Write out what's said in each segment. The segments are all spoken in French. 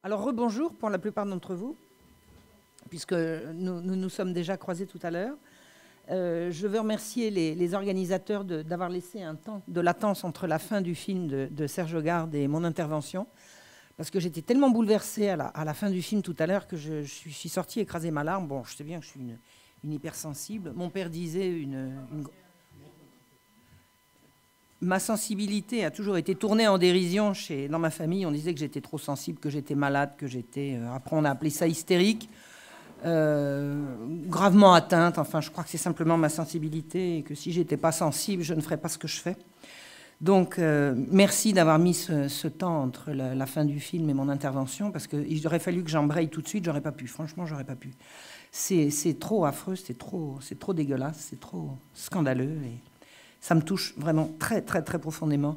Alors, rebonjour pour la plupart d'entre vous, puisque nous sommes déjà croisés tout à l'heure. Je veux remercier les organisateurs d'avoir laissé un temps de latence entre la fin du film de Serge Hogarde et mon intervention, parce que j'étais tellement bouleversée à la fin du film tout à l'heure que je suis sortie écraser ma larme. Bon, je sais bien que je suis une hypersensible. Mon père disait ma sensibilité a toujours été tournée en dérision dans ma famille. On disait que j'étais trop sensible, que j'étais malade, que j'étais... après, on a appelé ça hystérique, gravement atteinte. Enfin, je crois que c'est simplement ma sensibilité et que si j'étais pas sensible, je ne ferais pas ce que je fais. Donc, merci d'avoir mis ce temps entre la fin du film et mon intervention, parce qu'il aurait fallu que j'embraye tout de suite. J'aurais pas pu. Franchement, j'aurais pas pu. C'est trop affreux, c'est trop dégueulasse, c'est trop scandaleux et... ça me touche vraiment très, très, très profondément.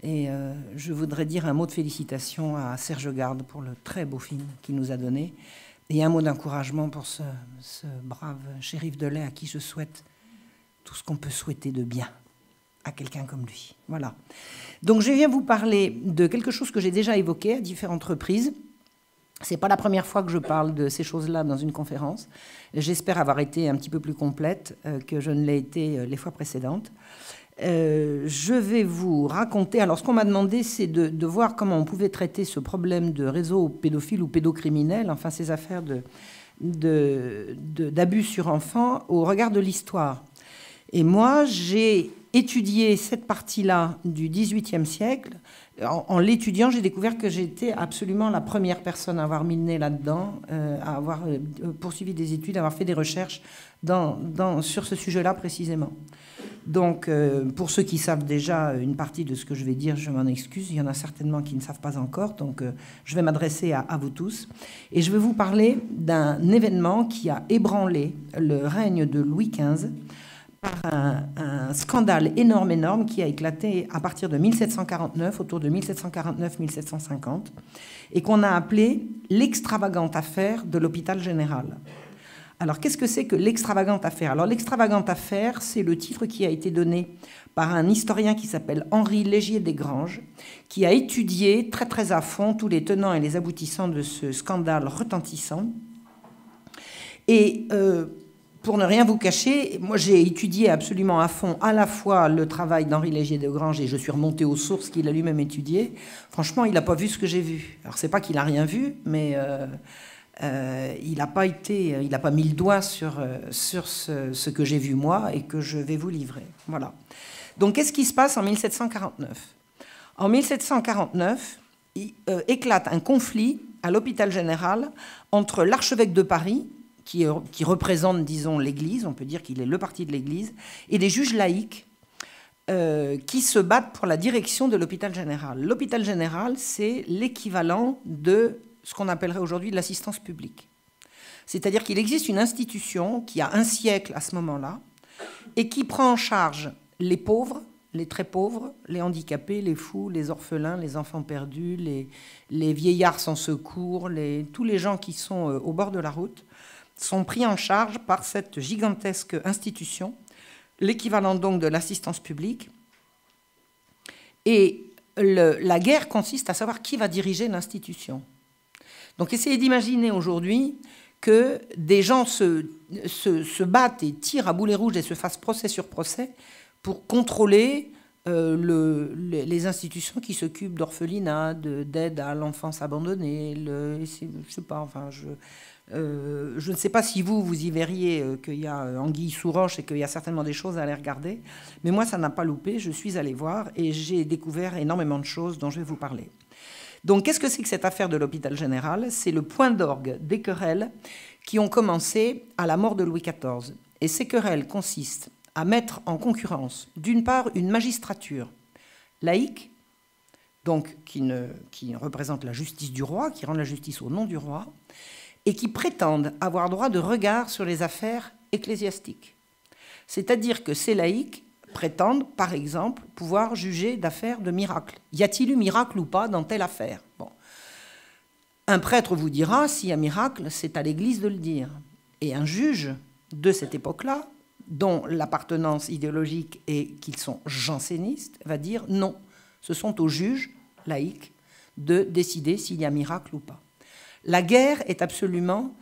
Et je voudrais dire un mot de félicitation à Serge Hogarde pour le très beau film qu'il nous a donné. Et un mot d'encouragement pour ce brave shérif de lait à qui je souhaite tout ce qu'on peut souhaiter de bien à quelqu'un comme lui. Voilà. Donc je viens vous parler de quelque chose que j'ai déjà évoqué à différentes reprises. Ce n'est pas la première fois que je parle de ces choses-là dans une conférence. J'espère avoir été un petit peu plus complète que je ne l'ai été les fois précédentes. Je vais vous raconter... Alors, ce qu'on m'a demandé, c'est de voir comment on pouvait traiter ce problème de réseau pédophile ou pédocriminel, enfin ces affaires d'abus sur enfants, au regard de l'histoire. Et moi, j'ai étudié cette partie-là du XVIIIe siècle. En l'étudiant, j'ai découvert que j'étais absolument la première personne à avoir mis le nez là-dedans, à avoir poursuivi des études, à avoir fait des recherches sur ce sujet-là précisément. Donc, pour ceux qui savent déjà une partie de ce que je vais dire, je m'en excuse. Il y en a certainement qui ne savent pas encore. Donc, je vais m'adresser à vous tous. Et je vais vous parler d'un événement qui a ébranlé le règne de Louis XV par un scandale énorme qui a éclaté à partir de 1749, autour de 1749-1750, et qu'on a appelé l'extravagante affaire de l'hôpital général. Alors, qu'est-ce que c'est que l'extravagante affaire? Alors, l'extravagante affaire, c'est le titre qui a été donné par un historien qui s'appelle Henri Légier-Desgranges, qui a étudié très très à fond tous les tenants et les aboutissants de ce scandale retentissant. Et pour ne rien vous cacher, moi j'ai étudié absolument à fond à la fois le travail d'Henri Légier-Desgranges et je suis remontée aux sources qu'il a lui-même étudiées. Franchement, il n'a pas vu ce que j'ai vu. Alors, c'est pas qu'il n'a rien vu, mais... il n'a pas mis le doigt sur ce que j'ai vu moi et que je vais vous livrer. Voilà. Donc, qu'est-ce qui se passe en 1749? En 1749, éclate un conflit à l'hôpital général entre l'archevêque de Paris, qui représente, disons, l'Église, on peut dire qu'il est le parti de l'Église, et des juges laïcs qui se battent pour la direction de l'hôpital général. L'hôpital général, c'est l'équivalent de ce qu'on appellerait aujourd'hui de l'assistance publique. C'est-à-dire qu'il existe une institution qui a un siècle à ce moment-là et qui prend en charge les pauvres, les très pauvres, les handicapés, les fous, les orphelins, les enfants perdus, les vieillards sans secours, tous les gens qui sont au bord de la route sont pris en charge par cette gigantesque institution, l'équivalent donc de l'assistance publique. Et la guerre consiste à savoir qui va diriger l'institution. Donc, essayez d'imaginer aujourd'hui que des gens se battent et tirent à boulet rouge et se fassent procès sur procès pour contrôler les institutions qui s'occupent d'orphelinat, d'aide à l'enfance abandonnée. Je sais pas, enfin, je ne sais pas si vous y verriez qu'il y a anguille sous roche et qu'il y a certainement des choses à aller regarder. Mais moi, ça n'a pas loupé. Je suis allée voir et j'ai découvert énormément de choses dont je vais vous parler. Donc, qu'est-ce que c'est que cette affaire de l'hôpital général? C'est le point d'orgue des querelles qui ont commencé à la mort de Louis XIV. Et ces querelles consistent à mettre en concurrence, d'une part, une magistrature laïque, donc qui représente la justice du roi, qui rend la justice au nom du roi, et qui prétendent avoir droit de regard sur les affaires ecclésiastiques. C'est-à-dire que ces laïcs prétendent, par exemple, pouvoir juger d'affaires de miracles. Y a-t-il eu miracle ou pas dans telle affaire? Bon. Un prêtre vous dira, s'il y a miracle, c'est à l'Église de le dire. Et un juge de cette époque-là, dont l'appartenance idéologique est qu'ils sont jansénistes, va dire non. Ce sont aux juges laïcs de décider s'il y a miracle ou pas. La guerre est absolument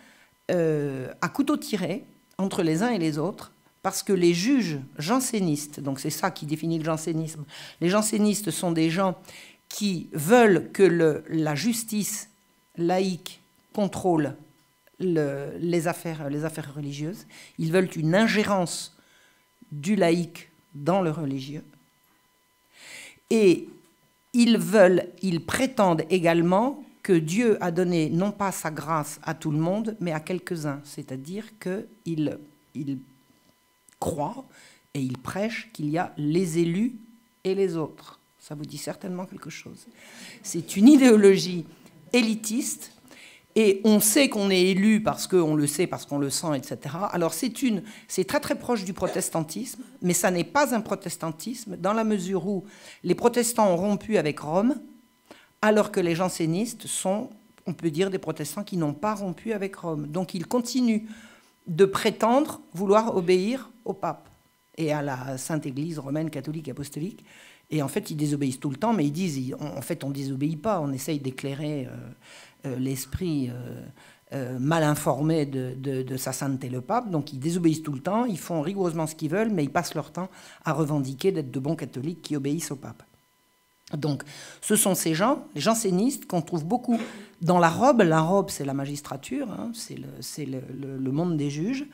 à couteau tiré entre les uns et les autres, parce que les juges jansénistes, donc c'est ça qui définit le jansénisme, les jansénistes sont des gens qui veulent que la justice laïque contrôle les affaires religieuses. Ils veulent une ingérence du laïque dans le religieux. Et ils prétendent également que Dieu a donné non pas sa grâce à tout le monde, mais à quelques-uns. C'est-à-dire qu'ils croient et ils prêchent qu'il y a les élus et les autres. Ça vous dit certainement quelque chose. C'est une idéologie élitiste, et on sait qu'on est élu parce qu'on le sait, parce qu'on le sent, etc. Alors c'est très très proche du protestantisme, mais ça n'est pas un protestantisme dans la mesure où les protestants ont rompu avec Rome, alors que les jansénistes sont, on peut dire, des protestants qui n'ont pas rompu avec Rome. Donc ils continuent de prétendre vouloir obéir au pape et à la Sainte Église romaine, catholique, apostolique. Et en fait, ils désobéissent tout le temps, mais ils disent, en fait, on ne désobéit pas, on essaye d'éclairer l'esprit mal informé de sa sainteté, le pape. Donc ils désobéissent tout le temps, ils font rigoureusement ce qu'ils veulent, mais ils passent leur temps à revendiquer d'être de bons catholiques qui obéissent au pape. Donc ce sont ces gens, les jansénistes, qu'on trouve beaucoup dans la robe. La robe, c'est la magistrature, hein, c'est le monde des juges.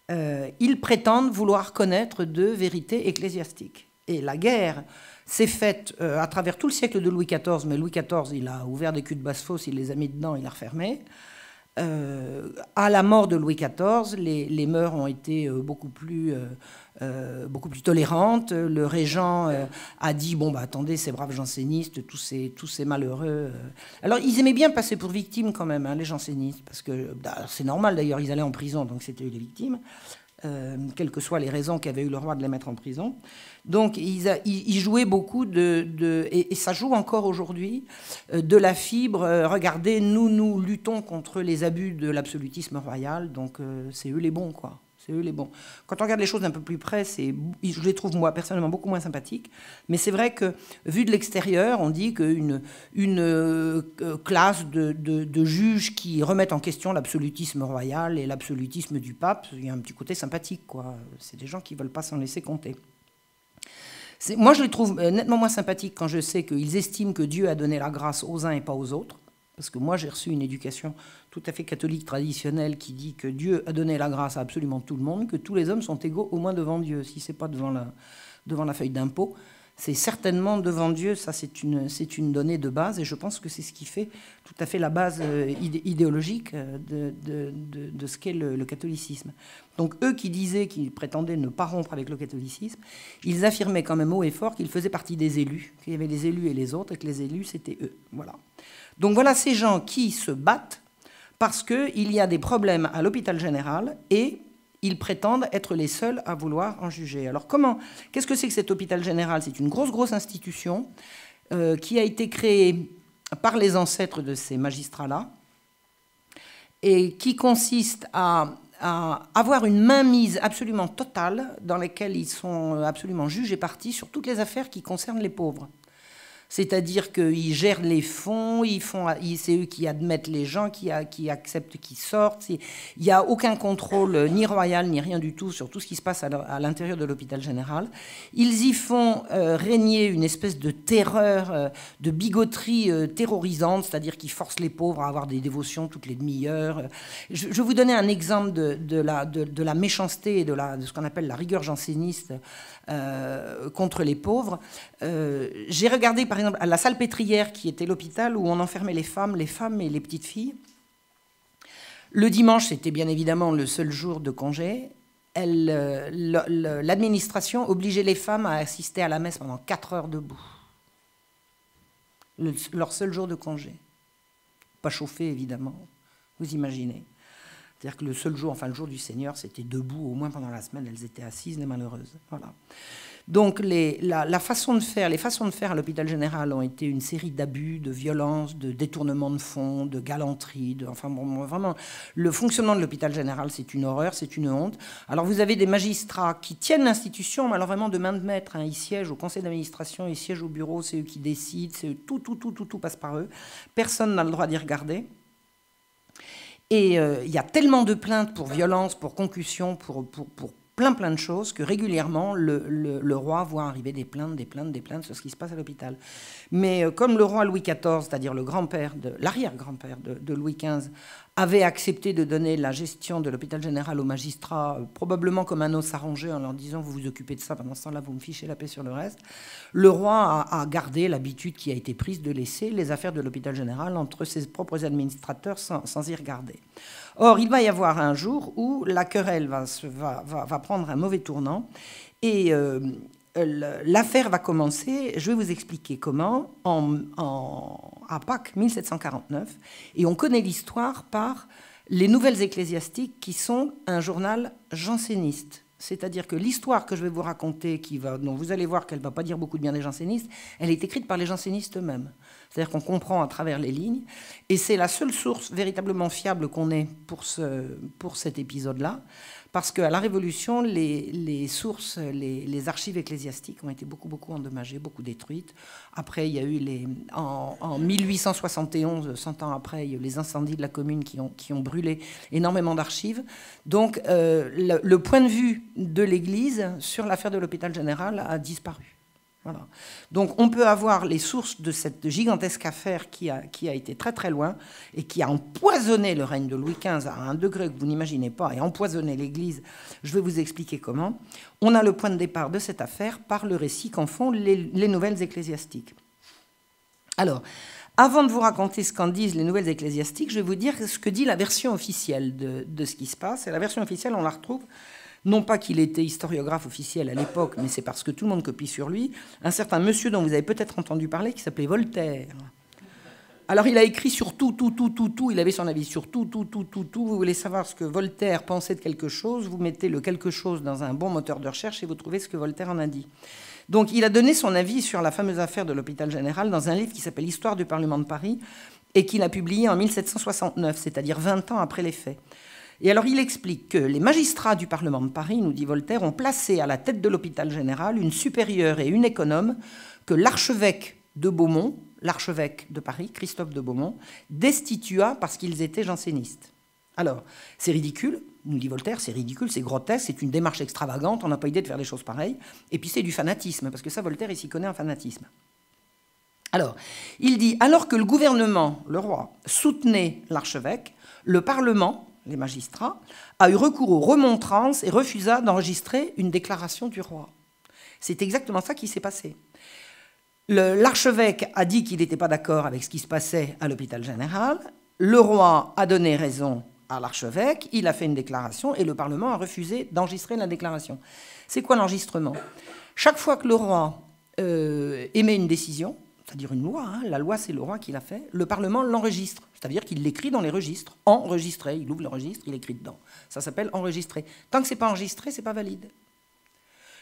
Ils prétendent vouloir connaître de vérités ecclésiastiques. Et la guerre s'est faite à travers tout le siècle de Louis XIV, mais Louis XIV, il a ouvert des culs de basse-fosse, il les a mis dedans, il a refermé. À la mort de Louis XIV, les mœurs ont été beaucoup plus tolérantes. Le régent a dit, bon, bah, attendez, ces braves jansénistes, tous ces malheureux... Alors, ils aimaient bien passer pour victimes quand même, hein, les jansénistes, parce que c'est normal d'ailleurs, ils allaient en prison, donc c'était eux les victimes. Quelles que soient les raisons qu'avait eu le roi de les mettre en prison. Donc ils jouaient beaucoup et ça joue encore aujourd'hui, de la fibre. Regardez, nous luttons contre les abus de l'absolutisme royal, donc c'est eux les bons, quoi. C'est eux les bons. Quand on regarde les choses d'un peu plus près, je les trouve, moi, personnellement, beaucoup moins sympathiques. Mais c'est vrai que, vu de l'extérieur, on dit qu'une classe de juges qui remettent en question l'absolutisme royal et l'absolutisme du pape, il y a un petit côté sympathique, quoi. C'est des gens qui ne veulent pas s'en laisser compter. Moi, je les trouve nettement moins sympathiques quand je sais qu'ils estiment que Dieu a donné la grâce aux uns et pas aux autres. Parce que moi, j'ai reçu une éducation tout à fait catholique traditionnelle qui dit que Dieu a donné la grâce à absolument tout le monde, que tous les hommes sont égaux au moins devant Dieu. Si ce n'est pas devant la feuille d'impôt, c'est certainement devant Dieu. Ça, c'est une donnée de base. Et je pense que c'est ce qui fait tout à fait la base idéologique de ce qu'est le catholicisme. Donc eux qui disaient, qui prétendaient ne pas rompre avec le catholicisme, ils affirmaient quand même haut et fort qu'ils faisaient partie des élus, qu'il y avait les élus et les autres, et que les élus, c'était eux. Voilà. Donc voilà ces gens qui se battent parce qu'il y a des problèmes à l'hôpital général et ils prétendent être les seuls à vouloir en juger. Alors qu'est-ce que c'est que cet hôpital général? C'est une grosse institution qui a été créée par les ancêtres de ces magistrats-là et qui consiste à avoir une mainmise absolument totale dans laquelle ils sont absolument juges et partis sur toutes les affaires qui concernent les pauvres. C'est-à-dire qu'ils gèrent les fonds, c'est eux qui admettent les gens, qui acceptent qu'ils sortent. Il n'y a aucun contrôle, ni royal, ni rien du tout, sur tout ce qui se passe à l'intérieur de l'hôpital général. Ils y font régner une espèce de terreur, de bigoterie terrorisante, c'est-à-dire qu'ils forcent les pauvres à avoir des dévotions toutes les demi-heures. Je vais vous donner un exemple de la méchanceté et de ce qu'on appelle la rigueur janséniste contre les pauvres. J'ai regardé par exemple à la Salpêtrière qui était l'hôpital où on enfermait les femmes et les petites filles. Le dimanche, c'était bien évidemment le seul jour de congé. L'administration obligeait les femmes à assister à la messe pendant 4 heures debout. Leur seul jour de congé. Pas chauffé, évidemment. Vous imaginez. C'est-à-dire que le seul jour, enfin le jour du Seigneur, c'était debout, au moins pendant la semaine, elles étaient assises, les malheureuses. Voilà. Donc les façons de faire à l'hôpital général ont été une série d'abus, de violences, de détournements de fonds, de galanteries. Enfin bon, vraiment, le fonctionnement de l'hôpital général, c'est une horreur, c'est une honte. Alors vous avez des magistrats qui tiennent l'institution, mais alors vraiment de main de maître. Hein, ils siègent au conseil d'administration, ils siègent au bureau, c'est eux qui décident, tout passe par eux. Personne n'a le droit d'y regarder. Et il y a tellement de plaintes pour violence, pour concussion, pour plein de choses que régulièrement, le roi voit arriver des plaintes sur ce qui se passe à l'hôpital. Mais comme le roi Louis XIV, c'est-à-dire l'arrière-grand-père de Louis XV, avait accepté de donner la gestion de l'hôpital général aux magistrats, probablement comme un os arrangé, en leur disant « vous vous occupez de ça, pendant ce temps-là, vous me fichez la paix sur le reste », le roi a gardé l'habitude qui a été prise de laisser les affaires de l'hôpital général entre ses propres administrateurs sans y regarder. Or, il va y avoir un jour où la querelle va prendre un mauvais tournant et l'affaire va commencer, je vais vous expliquer comment, à Pâques 1749, et on connaît l'histoire par les Nouvelles Ecclésiastiques qui sont un journal janséniste. C'est-à-dire que l'histoire que je vais vous raconter, dont vous allez voir qu'elle ne va pas dire beaucoup de bien des jansénistes, elle est écrite par les jansénistes eux-mêmes. C'est-à-dire qu'on comprend à travers les lignes, et c'est la seule source véritablement fiable qu'on ait pour cet épisode-là, parce qu'à la Révolution, les sources, les archives ecclésiastiques ont été beaucoup endommagées, beaucoup détruites. Après, il y a eu en 1871, 100 ans après, il y a eu les incendies de la Commune qui ont brûlé énormément d'archives. Donc, le point de vue de l'Église sur l'affaire de l'hôpital général a disparu. Voilà. Donc on peut avoir les sources de cette gigantesque affaire qui a été très loin et qui a empoisonné le règne de Louis XV à un degré que vous n'imaginez pas et empoisonné l'Église. Je vais vous expliquer comment. On a le point de départ de cette affaire par le récit qu'en font les Nouvelles Ecclésiastiques. Alors, avant de vous raconter ce qu'en disent les Nouvelles Ecclésiastiques, je vais vous dire ce que dit la version officielle de ce qui se passe. Et la version officielle, on la retrouve. Non pas qu'il était historiographe officiel à l'époque, mais c'est parce que tout le monde copie sur lui, un certain monsieur dont vous avez peut-être entendu parler, qui s'appelait Voltaire. Alors il a écrit sur tout, il avait son avis sur tout. Vous voulez savoir ce que Voltaire pensait de quelque chose, vous mettez le quelque chose dans un bon moteur de recherche et vous trouvez ce que Voltaire en a dit. Donc il a donné son avis sur la fameuse affaire de l'hôpital général dans un livre qui s'appelle Histoire du Parlement de Paris et qu'il a publié en 1769, c'est-à-dire 20 ans après les faits. Et alors il explique que les magistrats du Parlement de Paris, nous dit Voltaire, ont placé à la tête de l'hôpital général une supérieure et une économe que l'archevêque de Beaumont, l'archevêque de Paris, Christophe de Beaumont, destitua parce qu'ils étaient jansénistes. Alors, c'est ridicule, nous dit Voltaire, c'est ridicule, c'est grotesque, c'est une démarche extravagante, on n'a pas idée de faire des choses pareilles, et puis c'est du fanatisme, parce que ça, Voltaire, il s'y connaît en fanatisme. Alors, il dit, alors que le gouvernement, le roi, soutenait l'archevêque, le Parlement, les magistrats, a eu recours aux remontrances et refusa d'enregistrer une déclaration du roi. C'est exactement ça qui s'est passé. L'archevêque a dit qu'il n'était pas d'accord avec ce qui se passait à l'hôpital général. Le roi a donné raison à l'archevêque, il a fait une déclaration et le Parlement a refusé d'enregistrer la déclaration. C'est quoi l'enregistrement? Chaque fois que le roi émet une décision, c'est-à-dire une loi, la loi c'est le roi qui l'a fait, le Parlement l'enregistre, c'est-à-dire qu'il l'écrit dans les registres, enregistré, il ouvre le registre, il écrit dedans. Ça s'appelle enregistré. Tant que ce n'est pas enregistré, ce n'est pas valide.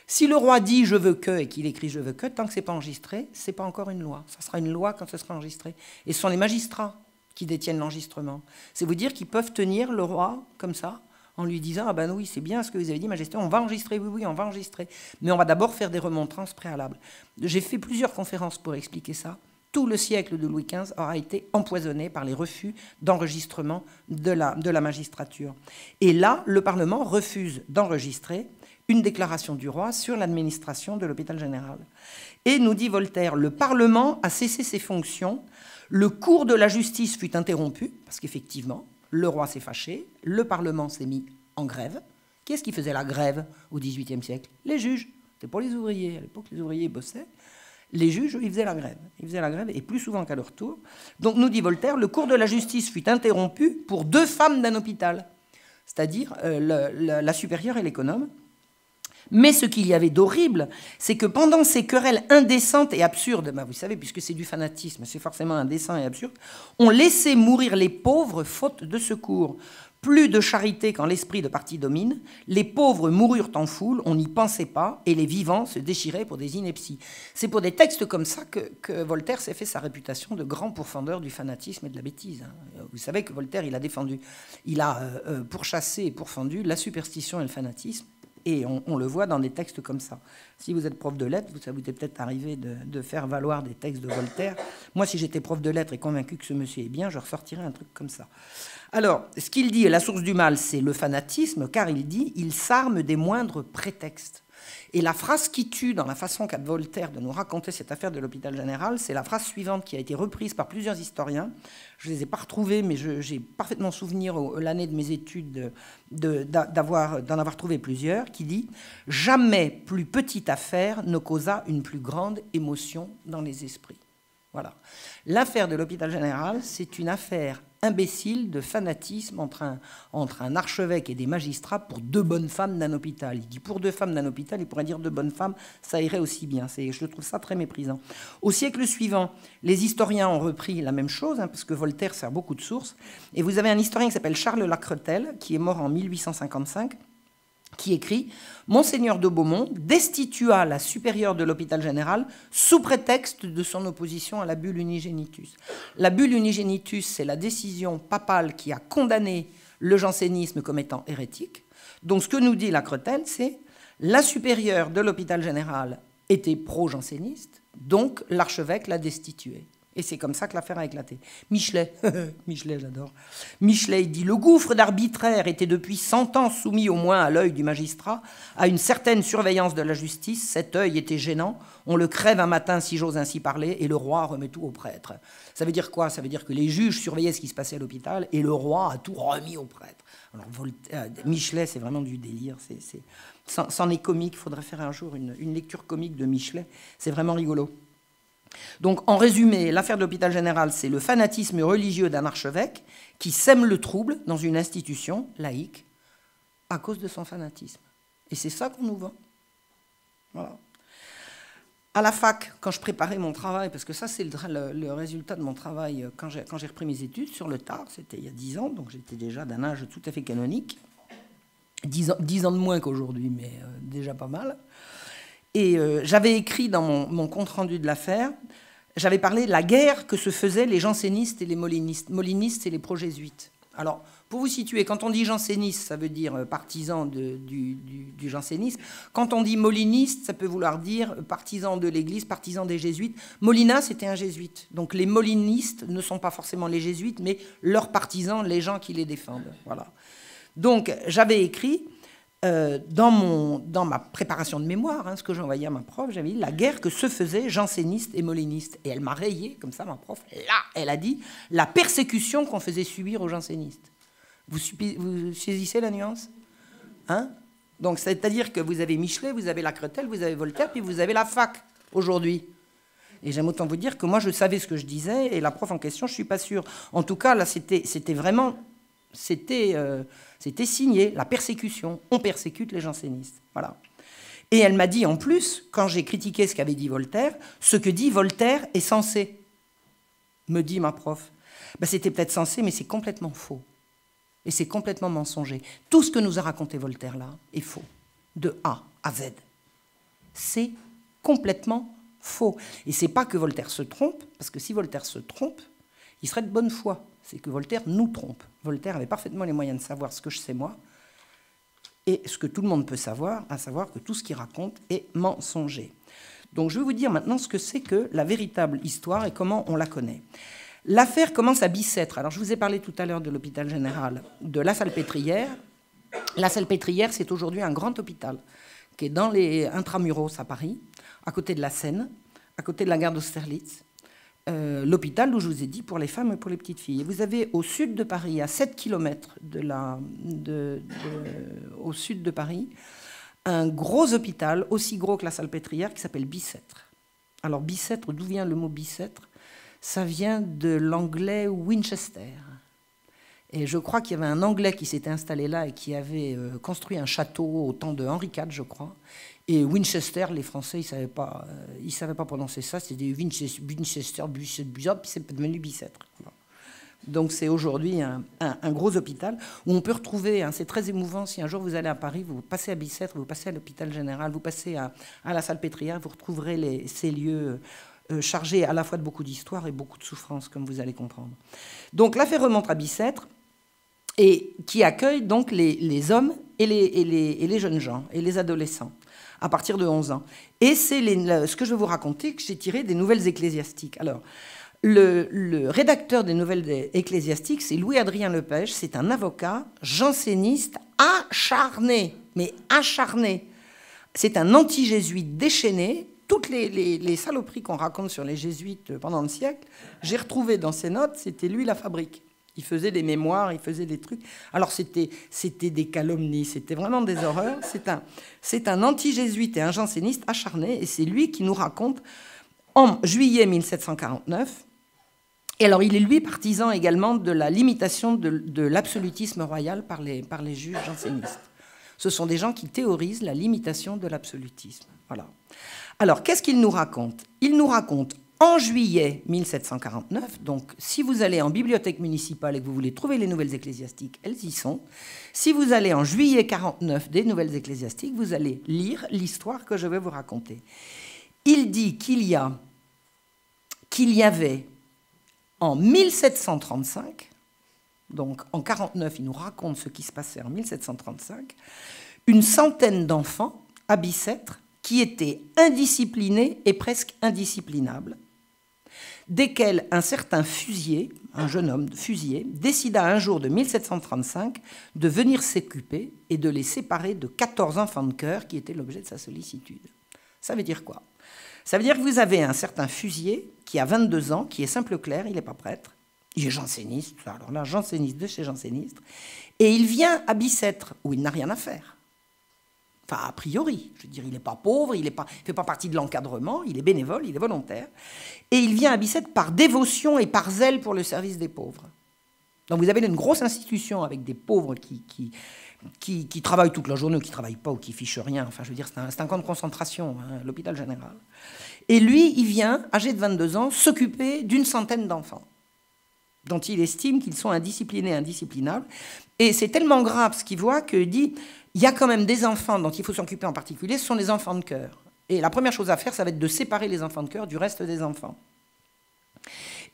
Si le roi dit « je veux que » et qu'il écrit « je veux que », tant que ce n'est pas enregistré, ce n'est pas encore une loi. Ça sera une loi quand ce sera enregistré. Et ce sont les magistrats qui détiennent l'enregistrement. C'est vous dire qu'ils peuvent tenir le roi comme ça, en lui disant « ah ben oui, c'est bien ce que vous avez dit, Majesté, on va enregistrer, oui, on va enregistrer. Mais on va d'abord faire des remontrances préalables. » J'ai fait plusieurs conférences pour expliquer ça. Tout le siècle de Louis XV aura été empoisonné par les refus d'enregistrement de la magistrature. Et là, le Parlement refuse d'enregistrer une déclaration du roi sur l'administration de l'hôpital général. Et nous dit Voltaire, le Parlement a cessé ses fonctions, le cours de la justice fut interrompu, parce qu'effectivement, le roi s'est fâché, le Parlement s'est mis en grève. Qui est-ce qui faisait la grève au XVIIIe siècle? Les juges. C'était pour les ouvriers. À l'époque, les ouvriers bossaient. Les juges, ils faisaient la grève. Ils faisaient la grève, et plus souvent qu'à leur tour. Donc, nous dit Voltaire, le cours de la justice fut interrompu pour 2 femmes d'un hôpital, c'est-à-dire la supérieure et l'économe. Mais ce qu'il y avait d'horrible, c'est que pendant ces querelles indécentes et absurdes, vous savez, puisque c'est du fanatisme, c'est forcément indécent et absurde, on laissait mourir les pauvres faute de secours. Plus de charité quand l'esprit de parti domine, les pauvres moururent en foule, on n'y pensait pas, et les vivants se déchiraient pour des inepties. C'est pour des textes comme ça que Voltaire s'est fait sa réputation de grand pourfendeur du fanatisme et de la bêtise. Vous savez que Voltaire, il a pourchassé et pourfendu la superstition et le fanatisme. Et on le voit dans des textes comme ça. Si vous êtes prof de lettres, ça vous est peut-être arrivé de faire valoir des textes de Voltaire. Moi, si j'étais prof de lettres et convaincu que ce monsieur est bien, je ressortirais un truc comme ça. Alors, ce qu'il dit, la source du mal, c'est le fanatisme, car il dit « il s'arme des moindres prétextes ». Et la phrase qui tue dans la façon qu'a Voltaire de nous raconter cette affaire de l'hôpital général, c'est la phrase suivante qui a été reprise par plusieurs historiens. Je ne les ai pas retrouvés, mais j'ai parfaitement souvenir, l'année de mes études, d'en avoir trouvé plusieurs, qui dit « Jamais plus petite affaire ne causa une plus grande émotion dans les esprits ». Voilà. L'affaire de l'hôpital général, c'est une affaire imbécile de fanatisme entre un archevêque et des magistrats pour deux bonnes femmes d'un hôpital. Il dit pour deux femmes d'un hôpital, il pourrait dire deux bonnes femmes, ça irait aussi bien. Je trouve ça très méprisant. Au siècle suivant, les historiens ont repris la même chose, parce que Voltaire sert beaucoup de sources. Et vous avez un historien qui s'appelle Charles Lacretelle, qui est mort en 1855, qui écrit « Monseigneur de Beaumont destitua la supérieure de l'hôpital général sous prétexte de son opposition à la bulle unigenitus ». La bulle unigenitus, c'est la décision papale qui a condamné le jansénisme comme étant hérétique. Donc ce que nous dit Lacretelle, c'est « La supérieure de l'hôpital général était pro-janséniste, donc l'archevêque l'a destituée ». Et c'est comme ça que l'affaire a éclaté. Michelet, Michelet, j'adore. Michelet, il dit « Le gouffre d'arbitraire était depuis 100 ans soumis au moins à l'œil du magistrat, à une certaine surveillance de la justice. Cet œil était gênant. On le crève un matin, si j'ose ainsi parler, et le roi remet tout au prêtre. » Ça veut dire quoi? Ça veut dire que les juges surveillaient ce qui se passait à l'hôpital, et le roi a tout remis au prêtre. Alors, Michelet, c'est vraiment du délire. C'en est comique. Il faudrait faire un jour une lecture comique de Michelet. C'est vraiment rigolo. Donc, en résumé, l'affaire de l'hôpital général, c'est le fanatisme religieux d'un archevêque qui sème le trouble dans une institution laïque à cause de son fanatisme. Et c'est ça qu'on nous vend. Voilà. À la fac, quand je préparais mon travail, parce que ça, c'est le résultat de mon travail quand j'ai repris mes études sur le tard, c'était il y a 10 ans, donc j'étais déjà d'un âge tout à fait canonique. 10 ans de moins qu'aujourd'hui, mais déjà pas mal. Et j'avais écrit dans mon compte-rendu de l'affaire, j'avais parlé de la guerre que se faisaient les jansénistes et les molinistes. Molinistes, c'est les pro-jésuites. Alors, pour vous situer, quand on dit janséniste, ça veut dire partisan du jansénisme. Quand on dit moliniste, ça peut vouloir dire partisan de l'Église, partisan des jésuites. Molinas, c'était un jésuite. Donc les molinistes ne sont pas forcément les jésuites, mais leurs partisans, les gens qui les défendent. Voilà. Donc, j'avais écrit... dans ma préparation de mémoire, ce que j'ai envoyé à ma prof, j'avais dit la guerre que se faisaient jansénistes et molinistes. Et elle m'a rayé, comme ça, ma prof. Là, elle a dit la persécution qu'on faisait subir aux jansénistes. Vous saisissez la nuance? Donc, c'est-à-dire que vous avez Michelet, vous avez Lacretelle, vous avez Voltaire, puis vous avez la fac aujourd'hui. Et j'aime autant vous dire que moi, je savais ce que je disais, et la prof en question, je ne suis pas sûre. En tout cas, là, c'était vraiment... C'était signé, la persécution. On persécute les jansénistes. Voilà. Et elle m'a dit en plus, quand j'ai critiqué ce qu'avait dit Voltaire, ce que dit Voltaire est censé, me dit ma prof. Ben, c'était peut-être censé, mais c'est complètement faux. Et c'est complètement mensonger. Tout ce que nous a raconté Voltaire là est faux, de A à Z. C'est complètement faux. Et c'est pas que Voltaire se trompe, parce que si Voltaire se trompe, il serait de bonne foi. C'est que Voltaire nous trompe. Voltaire avait parfaitement les moyens de savoir ce que je sais moi et ce que tout le monde peut savoir, à savoir que tout ce qu'il raconte est mensonger. Donc je vais vous dire maintenant ce que c'est que la véritable histoire et comment on la connaît. L'affaire commence à Bicêtre. Alors je vous ai parlé tout à l'heure de l'hôpital général de La Salpêtrière. La Salpêtrière, c'est aujourd'hui un grand hôpital qui est dans les intramuros à Paris, à côté de la Seine, à côté de la gare d'Austerlitz. L'hôpital où je vous ai dit pour les femmes et pour les petites filles. Et vous avez au sud de Paris, à 7 km au sud de Paris, un gros hôpital, aussi gros que la Salpêtrière, qui s'appelle Bicêtre. Alors Bicêtre, d'où vient le mot Bicêtre? Ça vient de l'anglais Winchester. Et je crois qu'il y avait un Anglais qui s'était installé là et qui avait construit un château au temps de Henri IV, je crois. Et Winchester, les Français, ils ne savaient pas prononcer ça. C'était Winchester, puis c'est devenu Bicêtre. Donc c'est aujourd'hui un gros hôpital où on peut retrouver, c'est très émouvant, si un jour vous allez à Paris, vous passez à Bicêtre, vous passez à l'hôpital général, vous passez à la Salpêtrière, vous retrouverez ces lieux chargés à la fois de beaucoup d'histoire et beaucoup de souffrance, comme vous allez comprendre. Donc l'affaire remonte à Bicêtre, et qui accueille donc les hommes et les jeunes gens, et les adolescents, à partir de 11 ans. Et c'est ce que je vais vous raconter, que j'ai tiré des Nouvelles Ecclésiastiques. Alors, le rédacteur des Nouvelles Ecclésiastiques, c'est Louis-Adrien Lepège, c'est un avocat janséniste acharné, mais acharné. C'est un anti-jésuite déchaîné. Toutes les saloperies qu'on raconte sur les jésuites pendant le siècle, j'ai retrouvé dans ses notes, c'était lui la fabrique. Il faisait des mémoires, il faisait des trucs. Alors c'était des calomnies, c'était vraiment des horreurs. C'est un anti-jésuite et un janséniste acharné, et c'est lui qui nous raconte, en juillet 1749, et alors il est lui partisan également de la limitation de l'absolutisme royal par les juges jansénistes. Ce sont des gens qui théorisent la limitation de l'absolutisme. Voilà. Alors, qu'est-ce qu'il nous raconte? Il nous raconte en juillet 1749, donc si vous allez en bibliothèque municipale et que vous voulez trouver les Nouvelles Ecclésiastiques, elles y sont. Si vous allez en juillet 49 des Nouvelles Ecclésiastiques, vous allez lire l'histoire que je vais vous raconter. Il dit qu'il y avait en 1735, donc en 49, il nous raconte ce qui se passait en 1735, une centaine d'enfants à Bicêtre qui étaient indisciplinés et presque indisciplinables, desquels un certain Fusier, un jeune homme Fusier, décida un jour de 1735 de venir s'occuper et de les séparer de 14 enfants de chœur qui étaient l'objet de sa sollicitude. Ça veut dire quoi? Ça veut dire que vous avez un certain Fusier qui a 22 ans, qui est simple clerc, il n'est pas prêtre, il est janséniste, alors là, janséniste de chez janséniste, et il vient à Bicêtre, où il n'a rien à faire. Enfin, a priori, je veux dire, il n'est pas pauvre, il ne fait pas partie de l'encadrement, il est bénévole, il est volontaire, et il vient à Bicêtre par dévotion et par zèle pour le service des pauvres. Donc vous avez une grosse institution avec des pauvres qui travaillent toute la journée, ou qui ne travaillent pas, ou qui fichent rien. Enfin, je veux dire, c'est un camp de concentration, hein, l'hôpital général. Et lui, il vient, âgé de 22 ans, s'occuper d'une centaine d'enfants, dont il estime qu'ils sont indisciplinés, indisciplinables. Et c'est tellement grave ce qu'il voit qu'il dit, il y a quand même des enfants dont il faut s'occuper en particulier, ce sont les enfants de chœur. Et la première chose à faire, ça va être de séparer les enfants de chœur du reste des enfants.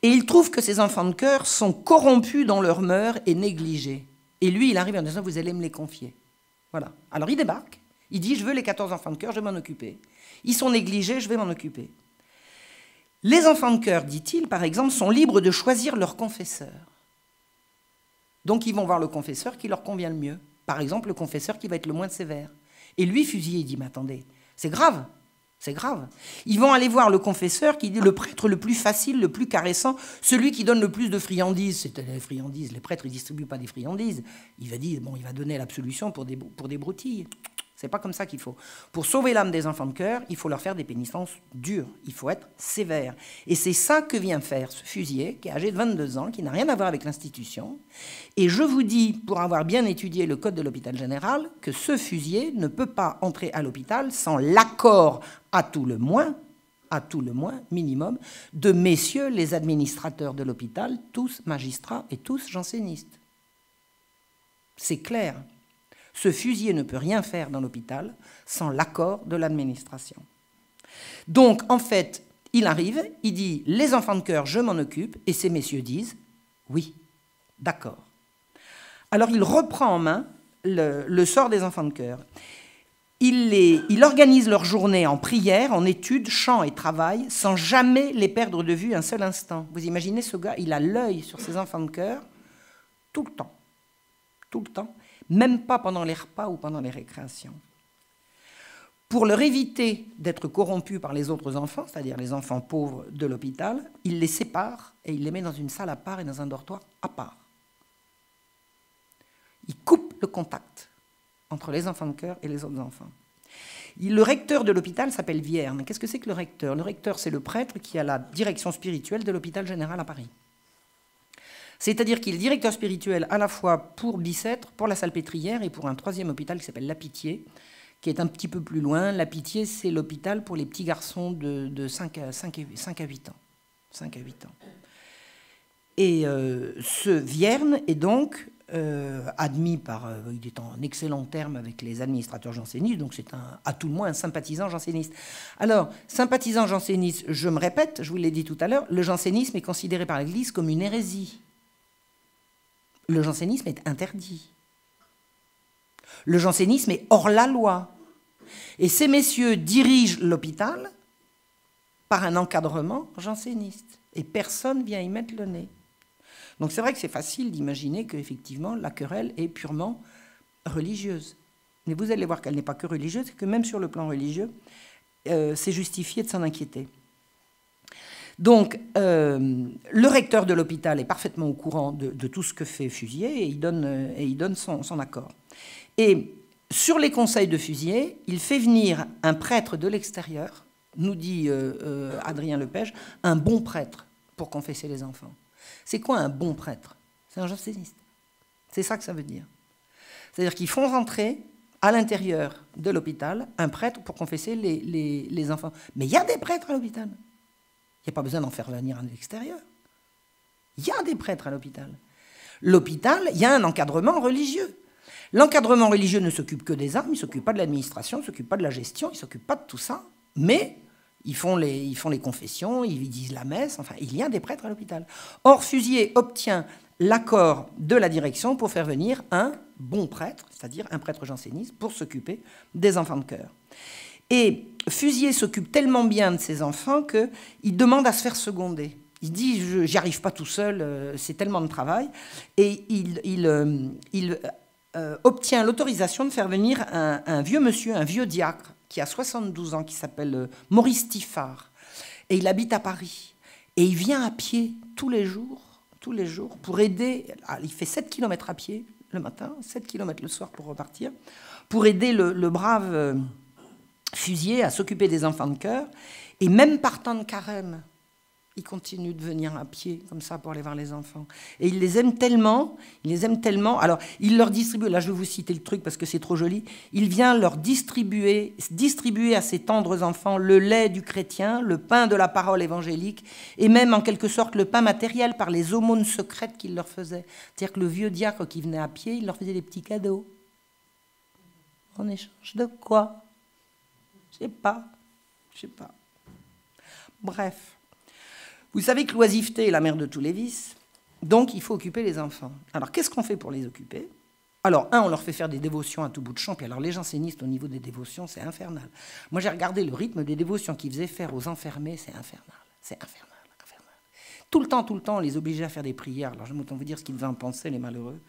Et il trouve que ces enfants de chœur sont corrompus dans leurs mœurs et négligés. Et lui, il arrive en disant, vous allez me les confier. Voilà. Alors il débarque, il dit, je veux les 14 enfants de chœur, je vais m'en occuper. Ils sont négligés, je vais m'en occuper. Les enfants de chœur, dit-il, par exemple, sont libres de choisir leur confesseur. Donc ils vont voir le confesseur qui leur convient le mieux. Par exemple, le confesseur qui va être le moins sévère. Et lui, Fusier, il dit, mais attendez, c'est grave, c'est grave. Ils vont aller voir le confesseur qui dit le prêtre le plus facile, le plus caressant, celui qui donne le plus de friandises. C'est les friandises, les prêtres, ils ne distribuent pas des friandises. Il va dire, bon, il va donner l'absolution pour des broutilles. C'est pas comme ça qu'il faut. Pour sauver l'âme des enfants de chœur, il faut leur faire des pénitences dures. Il faut être sévère. Et c'est ça que vient faire ce Fusier, qui est âgé de 22 ans, qui n'a rien à voir avec l'institution. Et je vous dis, pour avoir bien étudié le code de l'hôpital général, que ce Fusier ne peut pas entrer à l'hôpital sans l'accord, à tout le moins, minimum, de messieurs les administrateurs de l'hôpital, tous magistrats et tous jansénistes. C'est clair. Ce Fusier ne peut rien faire dans l'hôpital sans l'accord de l'administration. Donc, en fait, il arrive, il dit « Les enfants de chœur, je m'en occupe », et ces messieurs disent « Oui, d'accord ». Alors, il reprend en main le sort des enfants de chœur. Il organise leur journée en prière, en études, chant et travail, sans jamais les perdre de vue un seul instant. Vous imaginez ce gars, il a l'œil sur ses enfants de chœur tout le temps. Tout le temps. Même pas pendant les repas ou pendant les récréations. Pour leur éviter d'être corrompus par les autres enfants, c'est-à-dire les enfants pauvres de l'hôpital, il les sépare et il les met dans une salle à part et dans un dortoir à part. Il coupe le contact entre les enfants de chœur et les autres enfants. Le recteur de l'hôpital s'appelle Vierne. Qu'est-ce que c'est que le recteur? Le recteur, c'est le prêtre qui a la direction spirituelle de l'hôpital général à Paris. C'est-à-dire qu'il est directeur spirituel à la fois pour Bicêtre, pour la Salpêtrière et pour un troisième hôpital qui s'appelle La Pitié, qui est un petit peu plus loin. La Pitié, c'est l'hôpital pour les petits garçons de 5 à 8 ans. 5 à 8 ans. Et ce Vierne est donc admis par... il est en excellent terme avec les administrateurs jansénistes, donc c'est à tout le moins un sympathisant janséniste. Alors, sympathisant janséniste, je me répète, je vous l'ai dit tout à l'heure, le jansénisme est considéré par l'Église comme une hérésie. Le jansénisme est interdit. Le jansénisme est hors la loi. Et ces messieurs dirigent l'hôpital par un encadrement janséniste. Et personne ne vient y mettre le nez. Donc c'est vrai que c'est facile d'imaginer qu'effectivement la querelle est purement religieuse. Mais vous allez voir qu'elle n'est pas que religieuse, et que même sur le plan religieux, c'est justifié de s'en inquiéter. Donc, le recteur de l'hôpital est parfaitement au courant de tout ce que fait Fusier, et il donne son accord. Et sur les conseils de Fusier, il fait venir un prêtre de l'extérieur, nous dit Adrien Lepage, un bon prêtre pour confesser les enfants. C'est quoi un bon prêtre? C'est un janséniste. C'est ça que ça veut dire. C'est-à-dire qu'ils font rentrer à l'intérieur de l'hôpital un prêtre pour confesser les enfants. Mais il y a des prêtres à l'hôpital. Il n'y a pas besoin d'en faire venir à l'extérieur. Il y a des prêtres à l'hôpital. L'hôpital, il y a un encadrement religieux. L'encadrement religieux ne s'occupe que des armes, il ne s'occupe pas de l'administration, il ne s'occupe pas de la gestion, il ne s'occupe pas de tout ça. Mais ils font les confessions, ils disent la messe, enfin, il y a des prêtres à l'hôpital. Or, Fusier obtient l'accord de la direction pour faire venir un bon prêtre, c'est-à-dire un prêtre janséniste, pour s'occuper des enfants de chœur. Et Fusier s'occupe tellement bien de ses enfants qu'il demande à se faire seconder. Il dit, j'y arrive pas tout seul, c'est tellement de travail. Et il obtient l'autorisation de faire venir un vieux monsieur, un vieux diacre, qui a 72 ans, qui s'appelle Maurice Tiffard. Et il habite à Paris. Et il vient à pied tous les jours, pour aider. Il fait 7 km à pied le matin, 7 km le soir pour repartir, pour aider le brave Fusier à s'occuper des enfants de chœur. Et même partant de Carême, il continue de venir à pied, comme ça, pour aller voir les enfants. Et il les aime tellement. Alors, il leur distribue, là je vais vous citer le truc parce que c'est trop joli, il vient leur distribuer à ces tendres enfants le lait du chrétien, le pain de la parole évangélique, et même en quelque sorte le pain matériel par les aumônes secrètes qu'il leur faisait. C'est-à-dire que le vieux diacre qui venait à pied, il leur faisait des petits cadeaux. En échange de quoi? Je sais pas. Bref. Vous savez que l'oisiveté est la mère de tous les vices, donc il faut occuper les enfants. Alors, qu'est-ce qu'on fait pour les occuper? Alors, on leur fait faire des dévotions à tout bout de champ, puis alors les jansénistes, au niveau des dévotions, c'est infernal. Moi, j'ai regardé le rythme des dévotions qu'ils faisaient faire aux enfermés, c'est infernal. Tout le temps, on les obligeait à faire des prières. Alors, j'aime autant vous dire ce qu'ils devaient en penser, les malheureux.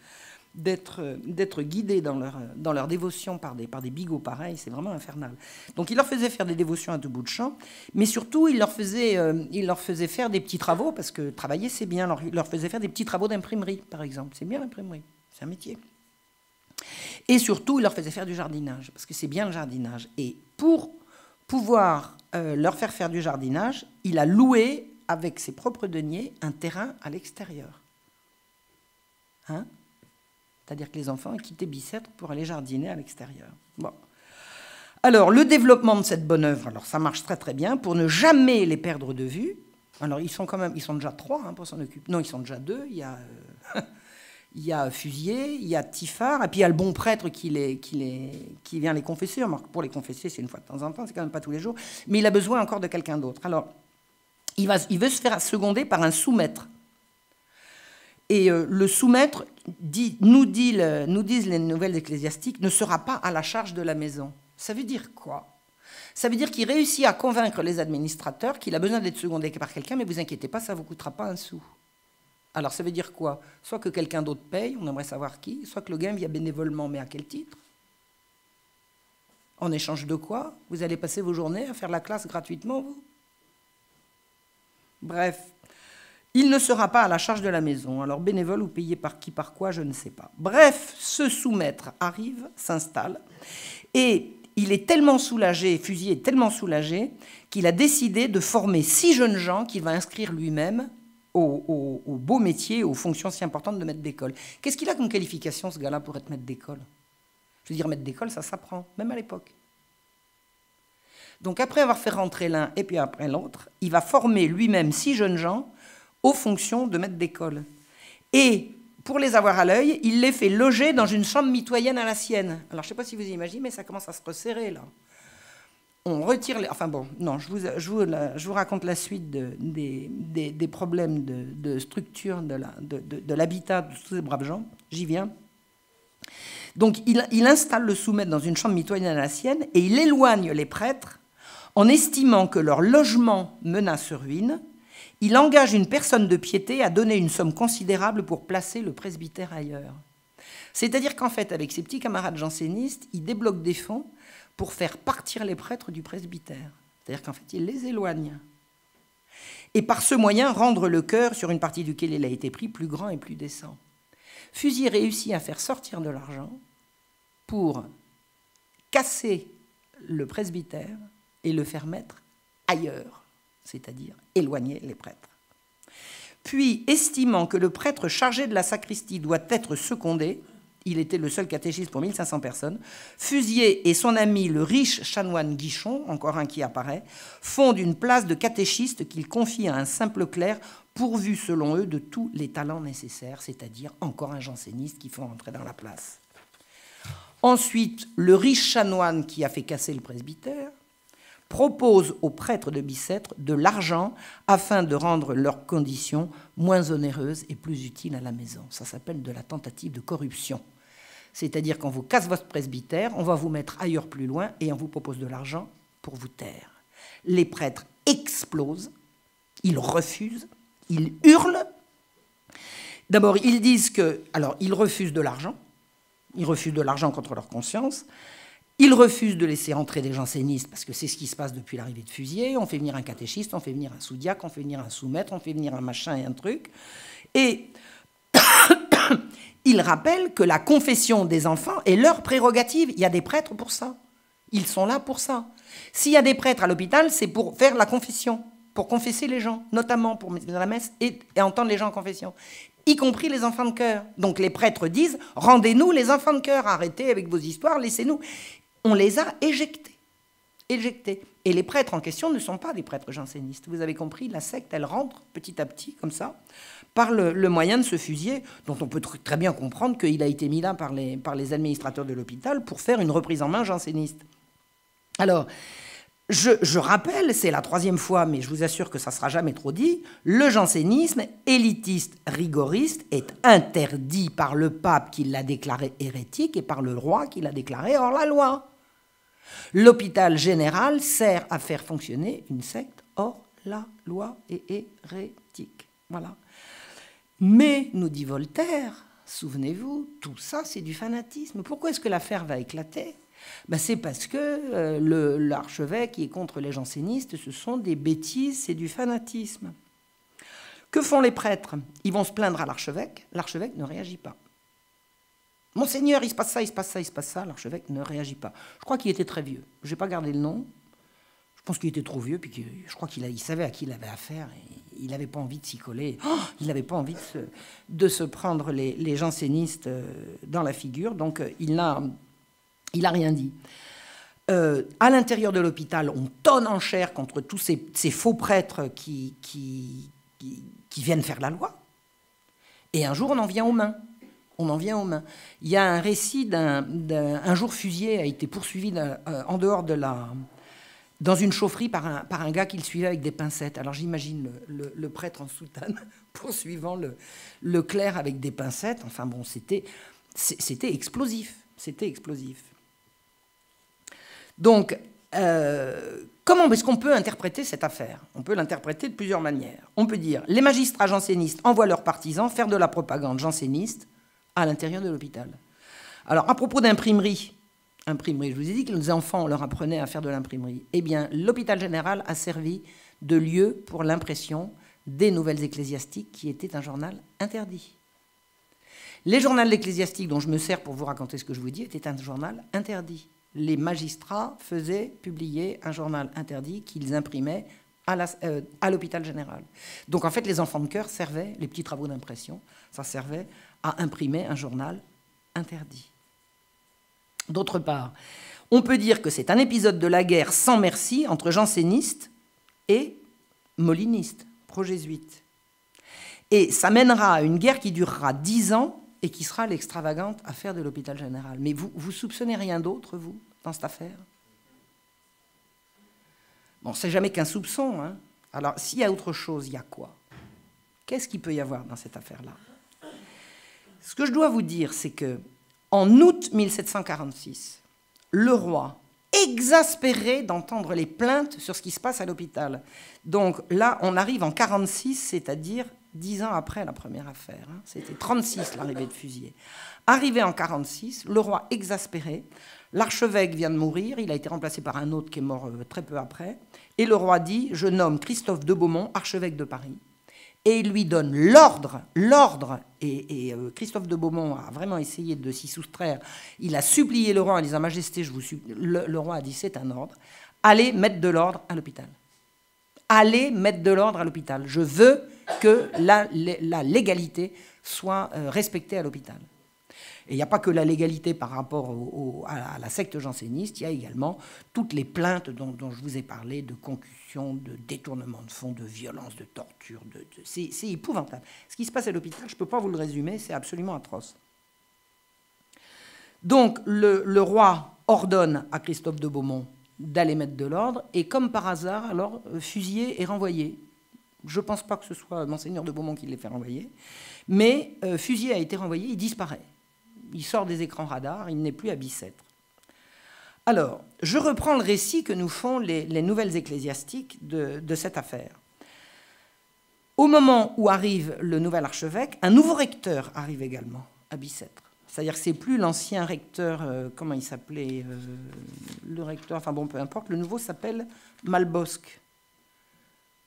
D'être guidés dans leur dévotion par des bigots pareils, c'est vraiment infernal. Donc il leur faisait faire des dévotions à tout bout de champ, mais surtout il leur faisait faire des petits travaux, parce que travailler c'est bien, alors il leur faisait faire des petits travaux d'imprimerie, par exemple. C'est bien l'imprimerie, c'est un métier. Et surtout il leur faisait faire du jardinage, parce que c'est bien le jardinage. Et pour pouvoir leur faire du jardinage, il a loué avec ses propres deniers un terrain à l'extérieur. C'est-à-dire que les enfants quittaient Bicêtre pour aller jardiner à l'extérieur. Bon. Alors, le développement de cette bonne œuvre, alors ça marche très très bien, pour ne jamais les perdre de vue. Alors, ils sont déjà 3 pour s'en occuper. Non, ils sont déjà 2. Il y a Fusier, il y a Tiffard, et puis il y a le bon prêtre qui vient les confesser. Pour les confesser, c'est une fois de temps en temps, c'est quand même pas tous les jours. Mais il a besoin encore de quelqu'un d'autre. Alors, il veut se faire seconder par un sous-maître. Et le sous-maître, nous disent les nouvelles ecclésiastiques, ne sera pas à la charge de la maison. Ça veut dire quoi? Ça veut dire qu'il réussit à convaincre les administrateurs qu'il a besoin d'être secondé par quelqu'un, mais vous inquiétez pas, ça ne vous coûtera pas un sou. Alors ça veut dire quoi? Soit que quelqu'un d'autre paye, on aimerait savoir qui, soit que le gain vient bénévolement, mais à quel titre? En échange de quoi? Vous allez passer vos journées à faire la classe gratuitement, vous? Bref. Il ne sera pas à la charge de la maison. Alors, bénévole ou payé par qui, par quoi, je ne sais pas. Bref, ce sous-maître arrive, s'installe, et il est tellement soulagé, Fusier est tellement soulagé, qu'il a décidé de former 6 jeunes gens qu'il va inscrire lui-même au beau métier, aux fonctions si importantes de maître d'école. Qu'est-ce qu'il a comme qualification, ce gars-là, pour être maître d'école? Je veux dire, maître d'école, ça s'apprend, même à l'époque. Donc, après avoir fait rentrer l'un et puis après l'autre, il va former lui-même 6 jeunes gens aux fonctions de maître d'école. Et pour les avoir à l'œil, il les fait loger dans une chambre mitoyenne à la sienne. Alors, je ne sais pas si vous imaginez, mais ça commence à se resserrer, là. On retire les... Enfin bon, non, je vous raconte la suite des problèmes de structure de l'habitat de tous ces braves gens. J'y viens. Donc il installe le sous-maître dans une chambre mitoyenne à la sienne et il éloigne les prêtres en estimant que leur logement menace ruine. Il engage une personne de piété à donner une somme considérable pour placer le presbytère ailleurs. C'est-à-dire qu'en fait, avec ses petits camarades jansénistes, il débloque des fonds pour faire partir les prêtres du presbytère. C'est-à-dire qu'en fait, il les éloigne. Et par ce moyen, rendre le chœur, sur une partie duquel il a été pris, plus grand et plus décent. Fusier réussit à faire sortir de l'argent pour casser le presbytère et le faire mettre ailleurs, c'est-à-dire éloigner les prêtres. Puis, estimant que le prêtre chargé de la sacristie doit être secondé, il était le seul catéchiste pour 1500 personnes, Fusier et son ami le riche chanoine Guichon, encore un qui apparaît, fondent une place de catéchiste qu'ils confient à un simple clerc pourvu, selon eux, de tous les talents nécessaires, c'est-à-dire encore un janséniste qu'il faut entrer dans la place. Ensuite, le riche chanoine qui a fait casser le presbytère propose aux prêtres de Bicêtre de l'argent afin de rendre leurs conditions moins onéreuses et plus utiles à la maison. Ça s'appelle de la tentative de corruption. C'est-à-dire qu'on vous casse votre presbytère, on va vous mettre ailleurs plus loin et on vous propose de l'argent pour vous taire. Les prêtres explosent, ils refusent, ils hurlent. D'abord, ils disent que... Alors, ils refusent de l'argent. Ils refusent de l'argent contre leur conscience. Ils refusent de laisser entrer des jansénistes parce que c'est ce qui se passe depuis l'arrivée de Fusier. On fait venir un catéchiste, on fait venir un sous-diacre, on fait venir un sous-maître, on fait venir un machin et un truc. Et ils rappellent que la confession des enfants est leur prérogative. Il y a des prêtres pour ça. Ils sont là pour ça. S'il y a des prêtres à l'hôpital, c'est pour faire la confession, pour confesser les gens, notamment pour mettre dans la messe et entendre les gens en confession, y compris les enfants de chœur. Donc les prêtres disent « Rendez-nous les enfants de chœur, arrêtez avec vos histoires, laissez-nous ». On les a éjectés. Et les prêtres en question ne sont pas des prêtres jansénistes. Vous avez compris, la secte, elle rentre petit à petit, comme ça, par le moyen de ce Fusier, dont on peut très bien comprendre qu'il a été mis là par les administrateurs de l'hôpital pour faire une reprise en main janséniste. Alors, je rappelle, c'est la 3e fois, mais je vous assure que ça ne sera jamais trop dit, le jansénisme élitiste, rigoriste, est interdit par le pape qui l'a déclaré hérétique et par le roi qui l'a déclaré hors la loi. L'hôpital général sert à faire fonctionner une secte hors la loi et hérétique. Voilà. Mais, nous dit Voltaire, souvenez-vous, tout ça c'est du fanatisme. Pourquoi est-ce que l'affaire va éclater ? Ben c'est parce que l'archevêque qui est contre les jansénistes, ce sont des bêtises, c'est du fanatisme. Que font les prêtres? Ils vont se plaindre à l'archevêque ne réagit pas. Monseigneur, il se passe ça, il se passe ça, il se passe ça, l'archevêque ne réagit pas. Je crois qu'il était très vieux, je n'ai pas gardé le nom, je pense qu'il était trop vieux, puis je crois qu'il savait à qui il avait affaire, et il n'avait pas envie de s'y coller, il n'avait pas envie de se prendre les jansénistes dans la figure, donc il n'a rien dit. À l'intérieur de l'hôpital, on tonne en chair contre tous ces faux prêtres qui viennent faire la loi. Et un jour, on en vient aux mains. Il y a un récit d'un jour Fusier a été poursuivi en dehors dans une chaufferie par un gars qui le suivait avec des pincettes. Alors j'imagine le prêtre en soutane poursuivant le clerc avec des pincettes. Enfin bon, c'était explosif. C'était explosif. Donc, comment est-ce qu'on peut interpréter cette affaire? On peut l'interpréter de plusieurs manières. On peut dire, les magistrats jansénistes envoient leurs partisans faire de la propagande janséniste à l'intérieur de l'hôpital. Alors, à propos d'imprimerie, je vous ai dit que les enfants, on leur apprenait à faire de l'imprimerie. Eh bien, l'hôpital général a servi de lieu pour l'impression des Nouvelles Ecclésiastiques, qui était un journal interdit. Les journaux ecclésiastiques dont je me sers pour vous raconter ce que je vous dis étaient un journal interdit. Les magistrats faisaient publier un journal interdit qu'ils imprimaient à l'hôpital général. Donc en fait, les enfants de chœur servaient, les petits travaux d'impression, ça servait à imprimer un journal interdit. D'autre part, on peut dire que c'est un épisode de la guerre sans merci entre jansénistes et molinistes, pro-jésuites. Et ça mènera à une guerre qui durera 10 ans et qui sera l'extravagante affaire de l'hôpital général. Mais vous soupçonnez rien d'autre, vous, dans cette affaire? Bon, c'est jamais qu'un soupçon, hein. Alors, s'il y a autre chose, il y a quoi? Qu'est-ce qu'il peut y avoir dans cette affaire-là? Ce que je dois vous dire, c'est que En août 1746, le roi, exaspéré d'entendre les plaintes sur ce qui se passe à l'hôpital. Donc là, on arrive en 1946, c'est-à-dire 10 ans après la première affaire. C'était 1936 l'arrivée de Fusier. Arrivé en 1946, le roi exaspéré, l'archevêque vient de mourir, il a été remplacé par un autre qui est mort très peu après, et le roi dit « Je nomme Christophe de Beaumont, archevêque de Paris ». Et il lui donne l'ordre, et Christophe de Beaumont a vraiment essayé de s'y soustraire. Il a supplié le roi en disant « Majesté, je vous supplie ». Le roi a dit « C'est un ordre. Allez mettre de l'ordre à l'hôpital. Allez mettre de l'ordre à l'hôpital. Je veux que la légalité soit respectée à l'hôpital. » Et il n'y a pas que la légalité par rapport à la secte janséniste, il y a également toutes les plaintes dont je vous ai parlé, de concussion, de détournement de fonds, de violence, de torture. C'est épouvantable. Ce qui se passe à l'hôpital, je ne peux pas vous le résumer, c'est absolument atroce. Donc le roi ordonne à Christophe de Beaumont d'aller mettre de l'ordre, et comme par hasard, alors Fusier est renvoyé. Je ne pense pas que ce soit Monseigneur de Beaumont qui l'ait fait renvoyer, mais Fusier a été renvoyé, il disparaît. Il sort des écrans radars, il n'est plus à Bicêtre. Alors, je reprends le récit que nous font les nouvelles ecclésiastiques de cette affaire. Au moment où arrive le nouvel archevêque, un nouveau recteur arrive également à Bicêtre. C'est-à-dire que ce n'est plus l'ancien recteur, comment il s'appelait, le recteur, enfin bon, peu importe, le nouveau s'appelle Malbosc.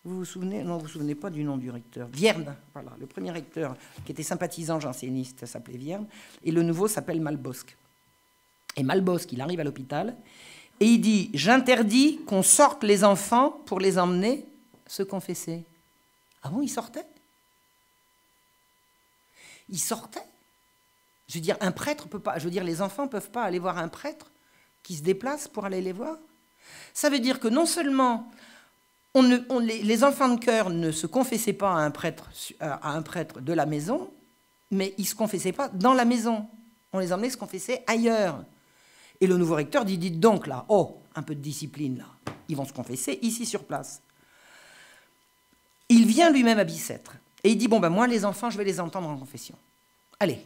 Vous vous souvenez? Non, vous ne vous souvenez pas du nom du recteur. Vierne, voilà. Le premier recteur qui était sympathisant janséniste s'appelait Vierne, et le nouveau s'appelle Malbosc. Et Malbosc, il arrive à l'hôpital, et il dit « J'interdis qu'on sorte les enfants pour les emmener se confesser. » Ah bon, ils sortaient? Ils sortaient? Je veux dire, un prêtre peut pas... Je veux dire, les enfants ne peuvent pas aller voir un prêtre qui se déplace pour aller les voir? Ça veut dire que non seulement... les enfants de chœur ne se confessaient pas à un prêtre de la maison, mais ils ne se confessaient pas dans la maison. On les emmenait se confesser ailleurs. Et le nouveau recteur dit, dites donc là, oh, un peu de discipline là. Ils vont se confesser ici sur place. Il vient lui-même à Bicêtre. Et il dit, bon ben moi les enfants, je vais les entendre en confession. Allez,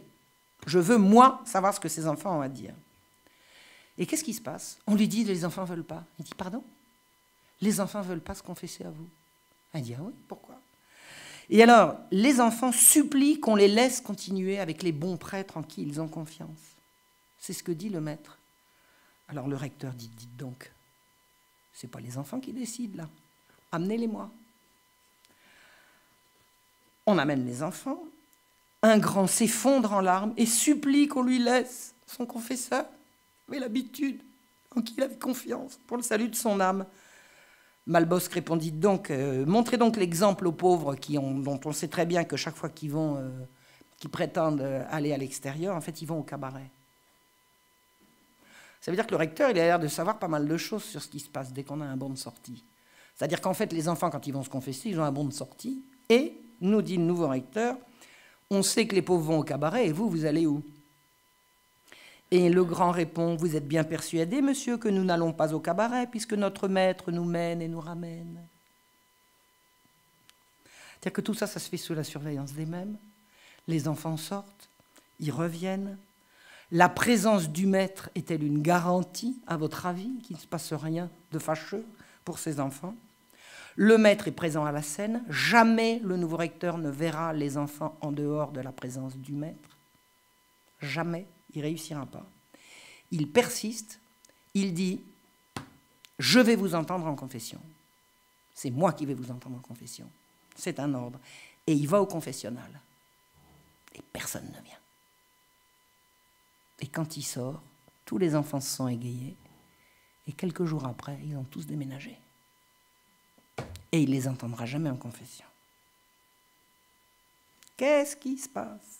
je veux moi savoir ce que ces enfants ont à dire. Et qu'est-ce qui se passe? On lui dit, les enfants ne veulent pas. Il dit, pardon? Les enfants ne veulent pas se confesser à vous. Elle dit, ah oui, pourquoi? Et alors, les enfants supplient qu'on les laisse continuer avec les bons prêtres en qui ils ont confiance. C'est ce que dit le maître. Alors le recteur dit, dites donc, ce n'est pas les enfants qui décident là. Amenez-les-moi. On amène les enfants. Un grand s'effondre en larmes et supplie qu'on lui laisse son confesseur. Il avait l'habitude, en qui il avait confiance, pour le salut de son âme. Malbosc répondit donc, montrez donc l'exemple aux pauvres dont on sait très bien que chaque fois qu'ils prétendent aller à l'extérieur, en fait, ils vont au cabaret. Ça veut dire que le recteur, il a l'air de savoir pas mal de choses sur ce qui se passe dès qu'on a un bon de sortie. C'est-à-dire qu'en fait, les enfants, quand ils vont se confesser, ils ont un bon de sortie. Et, nous dit le nouveau recteur, on sait que les pauvres vont au cabaret, et vous allez où? Et le grand répond, vous êtes bien persuadé, monsieur, que nous n'allons pas au cabaret, puisque notre maître nous mène et nous ramène. C'est-à-dire que tout ça, ça se fait sous la surveillance des mêmes. Les enfants sortent, ils reviennent. La présence du maître est-elle une garantie, à votre avis, qu'il ne se passe rien de fâcheux pour ces enfants? Le maître est présent à la scène. Jamais le nouveau recteur ne verra les enfants en dehors de la présence du maître. Jamais. Il ne réussira pas. Il persiste, il dit « Je vais vous entendre en confession. C'est moi qui vais vous entendre en confession. C'est un ordre. » Et il va au confessionnal. Et personne ne vient. Et quand il sort, tous les enfants se sont égayés. Et quelques jours après, ils ont tous déménagé. Et il ne les entendra jamais en confession. Qu'est-ce qui se passe?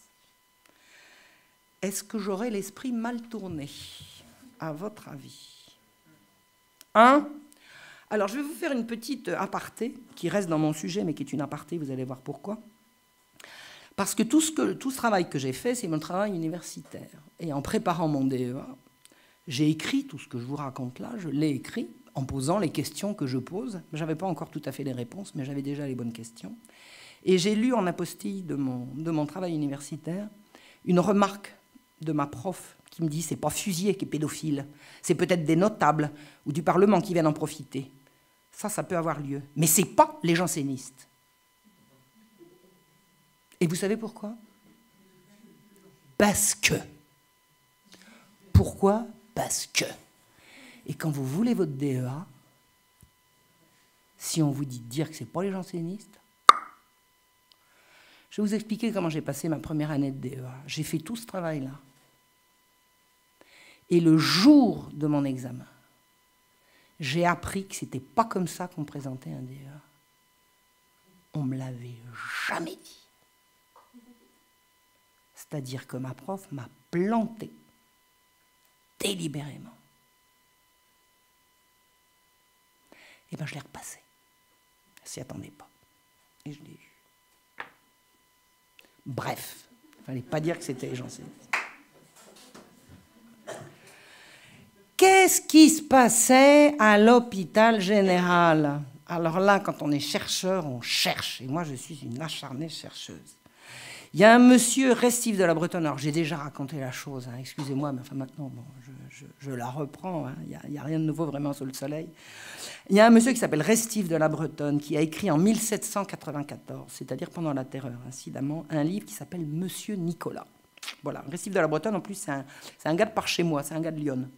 Est-ce que j'aurais l'esprit mal tourné, à votre avis? Alors, je vais vous faire une petite aparté, qui reste dans mon sujet, mais qui est une aparté, vous allez voir pourquoi. Parce que tout ce travail que j'ai fait, c'est mon travail universitaire. Et en préparant mon DEA, j'ai écrit tout ce que je vous raconte là, je l'ai écrit en posant les questions que je pose. Je n'avais pas encore tout à fait les réponses, mais j'avais déjà les bonnes questions. Et j'ai lu en apostille de mon travail universitaire une remarque de ma prof qui me dit c'est pas Fusier qui est pédophile, c'est peut-être des notables ou du Parlement qui viennent en profiter. Ça peut avoir lieu. Mais c'est pas les jansénistes. Et vous savez pourquoi? Parce que. Pourquoi? Parce que. Et quand vous voulez votre DEA, si on vous dit de dire que ce n'est pas les jansénistes, je vais vous expliquer comment j'ai passé ma première année de DEA. J'ai fait tout ce travail-là. Et le jour de mon examen, j'ai appris que ce n'était pas comme ça qu'on présentait un DEA. On ne me l'avait jamais dit. C'est-à-dire que ma prof m'a planté délibérément. Et bien je l'ai repassé. Elle s'y attendait pas. Et je l'ai eu. Bref, il ne fallait pas dire que c'était les jansénistes. Qu'est-ce qui se passait à l'hôpital général? Alors là, quand on est chercheur, on cherche. Et moi, je suis une acharnée chercheuse. Il y a un monsieur restif de la Bretonne. Alors, j'ai déjà raconté la chose, hein, excusez-moi, mais enfin maintenant, bon, je la reprends. Hein, il n'y a rien de nouveau vraiment sous le soleil. Il y a un monsieur qui s'appelle Restif de la Bretonne, qui a écrit en 1794, c'est-à-dire pendant la Terreur, incidemment, un livre qui s'appelle Monsieur Nicolas. Voilà, Restif de la Bretonne, en plus, c'est un gars de par chez moi, c'est un gars de Lyon.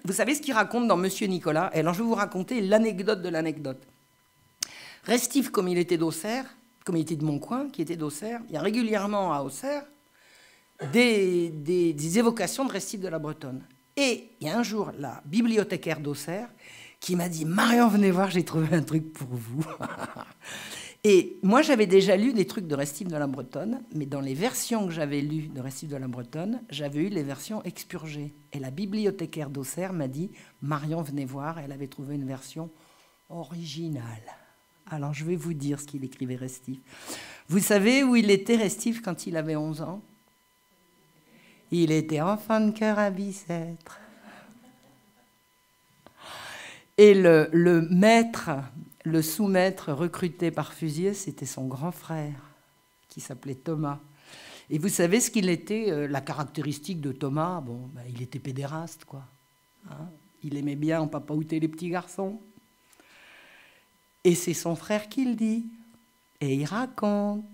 Vous savez ce qu'il raconte dans Monsieur Nicolas? Et alors, je vais vous raconter l'anecdote de l'anecdote. Restif, comme il était d'Auxerre, comme il était de mon coin, qui était d'Auxerre, il y a régulièrement à Auxerre des évocations de Restif de la Bretonne. Et il y a un jour, la bibliothécaire d'Auxerre qui m'a dit « Marion, venez voir, j'ai trouvé un truc pour vous. » Et moi, j'avais déjà lu des trucs de Restif de la Bretonne, mais dans les versions que j'avais lues de Restif de la Bretonne, j'avais eu les versions expurgées. Et la bibliothécaire d'Auxerre m'a dit « Marion, venez voir. » Elle avait trouvé une version originale. Alors, je vais vous dire ce qu'il écrivait, Restif. Vous savez où il était, Restif, quand il avait 11 ans? Il était enfant de chœur à Bicêtre. Et le maître, le sous-maître recruté par Fusier, c'était son grand frère, qui s'appelait Thomas. Et vous savez ce qu'il était, la caractéristique de Thomas? Bon, ben, il était pédéraste, quoi. Hein, il aimait bien en papaouter les petits garçons. Et c'est son frère qui le dit. Et il raconte.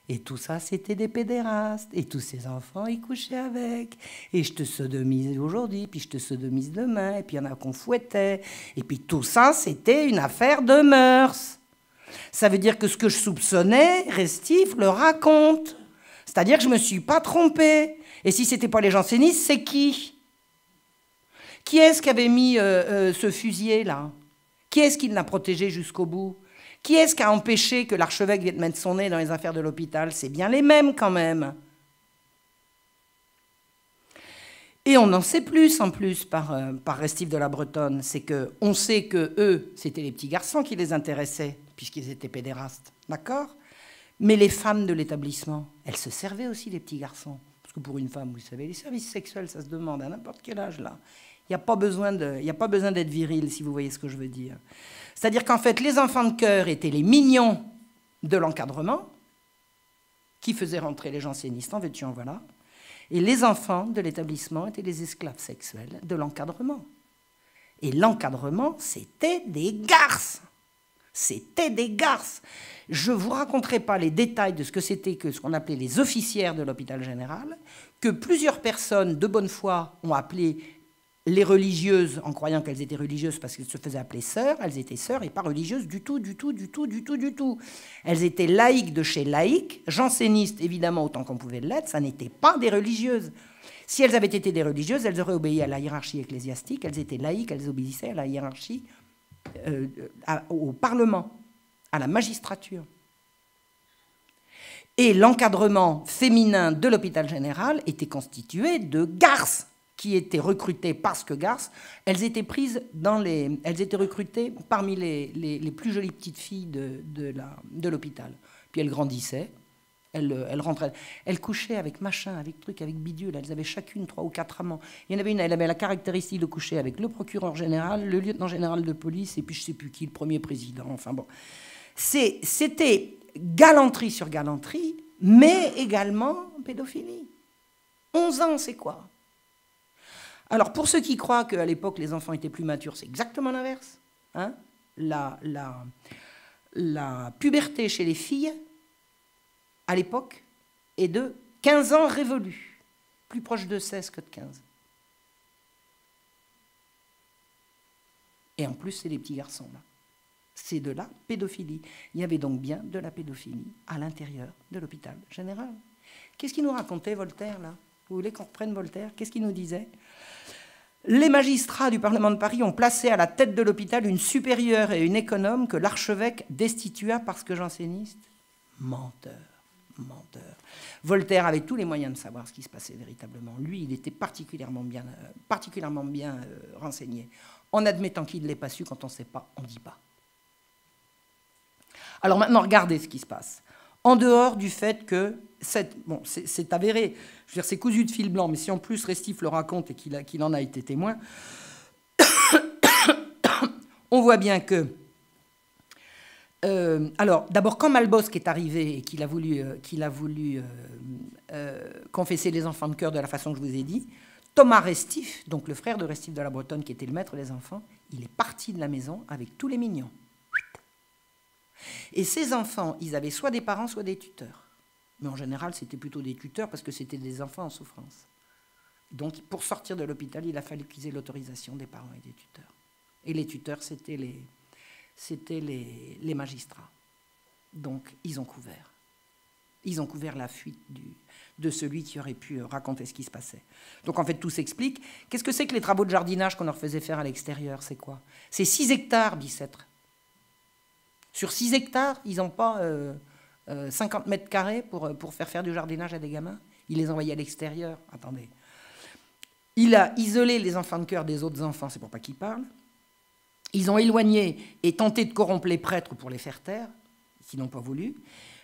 Et tout ça, c'était des pédérastes. Et tous ces enfants, ils couchaient avec. Et je te sodomise aujourd'hui, puis je te sodomise demain. Et puis il y en a qu'on fouettait. Et puis tout ça, c'était une affaire de mœurs. Ça veut dire que ce que je soupçonnais, Restif le raconte. C'est-à-dire que je ne me suis pas trompée. Et si ce n'était pas les jansénistes, c'est qui? Qui est-ce qui avait mis ce fusier-là? Qui est-ce qui l'a protégé jusqu'au bout? Qui est-ce qui a empêché que l'archevêque vienne mettre son nez dans les affaires de l'hôpital? C'est bien les mêmes quand même. Et on en sait plus en plus par Restif de la Bretonne. C'est qu'on sait que eux, c'était les petits garçons qui les intéressaient, puisqu'ils étaient pédérastes. D'accord? Mais les femmes de l'établissement, elles se servaient aussi des petits garçons. Parce que pour une femme, vous savez, les services sexuels, ça se demande à n'importe quel âge là. Il n'y a pas besoin d'être viril, si vous voyez ce que je veux dire. C'est-à-dire qu'en fait, les enfants de chœur étaient les mignons de l'encadrement, qui faisaient rentrer les jansénistes en veux-tu en voilà, et les enfants de l'établissement étaient les esclaves sexuels de l'encadrement. Et l'encadrement, c'était des garces. C'était des garces. Je ne vous raconterai pas les détails de ce que c'était que ce qu'on appelait les officières de l'hôpital général, que plusieurs personnes de bonne foi ont appelé les religieuses, en croyant qu'elles étaient religieuses parce qu'elles se faisaient appeler sœurs, elles étaient sœurs et pas religieuses du tout, du tout, du tout, du tout, du tout. Elles étaient laïques de chez laïques, jansénistes évidemment autant qu'on pouvait l'être, ça n'était pas des religieuses. Si elles avaient été des religieuses, elles auraient obéi à la hiérarchie ecclésiastique, elles étaient laïques, elles obéissaient à la hiérarchie, au Parlement, à la magistrature. Et l'encadrement féminin de l'hôpital général était constitué de garces, qui étaient recrutées parce que garces, elles étaient recrutées parmi les plus jolies petites filles de l'hôpital. Puis elles grandissaient, elles rentraient, elles couchaient avec machin, avec truc, avec bidule, elles avaient chacune 3 ou 4 amants. Il y en avait une, elle avait la caractéristique de coucher avec le procureur général, le lieutenant général de police, et puis je ne sais plus qui, le premier président, enfin bon. C'était galanterie sur galanterie, mais également pédophilie. 11 ans, c'est quoi? Alors, pour ceux qui croient qu'à l'époque, les enfants étaient plus matures, c'est exactement l'inverse. Hein? La puberté chez les filles, à l'époque, est de 15 ans révolus. Plus proche de 16 que de 15. Et en plus, c'est les petits garçons, là. C'est de la pédophilie. Il y avait donc bien de la pédophilie à l'intérieur de l'hôpital général. Qu'est-ce qu'il nous racontait, Voltaire, là? Vous voulez qu'on reprenne Voltaire? Qu'est-ce qu'il nous disait? Les magistrats du Parlement de Paris ont placé à la tête de l'hôpital une supérieure et une économe que l'archevêque destitua parce que janséniste. Menteur, menteur. Voltaire avait tous les moyens de savoir ce qui se passait véritablement. Lui, il était particulièrement bien renseigné. En admettant qu'il ne l'ait pas su, quand on ne sait pas, on ne dit pas. Alors maintenant, regardez ce qui se passe. En dehors du fait que, c'est avéré, je veux dire, c'est cousu de fil blanc, mais si en plus Restif le raconte et qu'il en a été témoin, on voit bien que... alors, d'abord, quand Malbosc est arrivé et qu'il a voulu confesser les enfants de cœur de la façon que je vous ai dit, Thomas Restif, donc le frère de Restif de la Bretonne, qui était le maître des enfants, il est parti de la maison avec tous les mignons. Et ces enfants, ils avaient soit des parents, soit des tuteurs. Mais en général, c'était plutôt des tuteurs parce que c'était des enfants en souffrance. Donc, pour sortir de l'hôpital, il a fallu qu'ils aient l'autorisation des parents et des tuteurs. Et les tuteurs, c'était les magistrats. Donc, ils ont couvert. Ils ont couvert la fuite de celui qui aurait pu raconter ce qui se passait. Donc, en fait, tout s'explique. Qu'est-ce que c'est que les travaux de jardinage qu'on leur faisait faire à l'extérieur? C'est quoi? C'est 6 hectares, Bicêtre. Sur 6 hectares, ils n'ont pas 50 mètres carrés pour faire du jardinage à des gamins. Il les envoyait à l'extérieur. Attendez. Il a isolé les enfants de cœur des autres enfants, c'est pour pas qu'ils parlent. Ils ont éloigné et tenté de corrompre les prêtres pour les faire taire, qui n'ont pas voulu.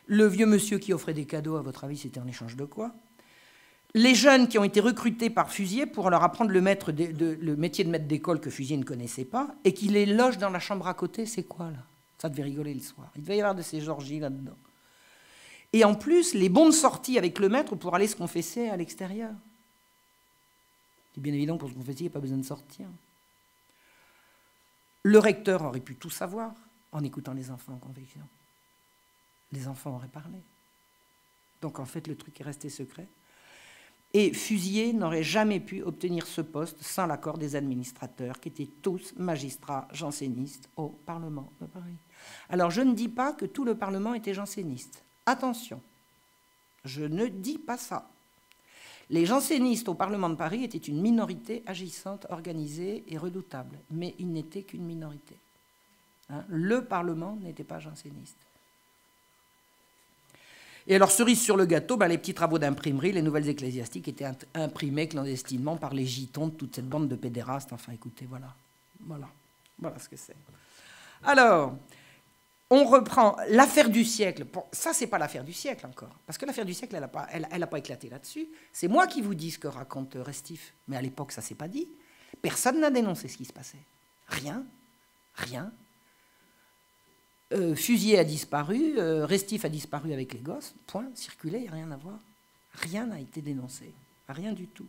Le vieux monsieur qui offrait des cadeaux, à votre avis, c'était en échange de quoi? Les jeunes qui ont été recrutés par Fusier pour leur apprendre le métier de maître d'école que Fusier ne connaissait pas, et qui les loge dans la chambre à côté, c'est quoi, là? Ça devait rigoler le soir. Il devait y avoir de ces orgies là-dedans. Et en plus, les bons de sortie avec le maître pour aller se confesser à l'extérieur. C'est bien évident, pour se confesser, il n'y a pas besoin de sortir. Le recteur aurait pu tout savoir en écoutant les enfants en confession. Les enfants auraient parlé. Donc en fait, le truc est resté secret. Et Fusier n'aurait jamais pu obtenir ce poste sans l'accord des administrateurs, qui étaient tous magistrats jansénistes au Parlement de Paris. Alors je ne dis pas que tout le Parlement était janséniste. Attention, je ne dis pas ça. Les jansénistes au Parlement de Paris étaient une minorité agissante, organisée et redoutable, mais ils n'étaient qu'une minorité. Hein, le Parlement n'était pas janséniste. Et alors, cerise sur le gâteau, les petits travaux d'imprimerie, les nouvelles ecclésiastiques étaient imprimés clandestinement par les gitons de toute cette bande de pédérastes. Enfin, écoutez, voilà ce que c'est. Alors, on reprend l'affaire du siècle. Ça, c'est pas l'affaire du siècle encore, parce que l'affaire du siècle, elle n'a pas éclaté là-dessus. C'est moi qui vous dis ce que raconte Restif, mais à l'époque, ça s'est pas dit. Personne n'a dénoncé ce qui se passait. Rien. Fusier a disparu, Restif a disparu avec les gosses, point, circulé, il n'y a rien à voir. Rien n'a été dénoncé, rien du tout.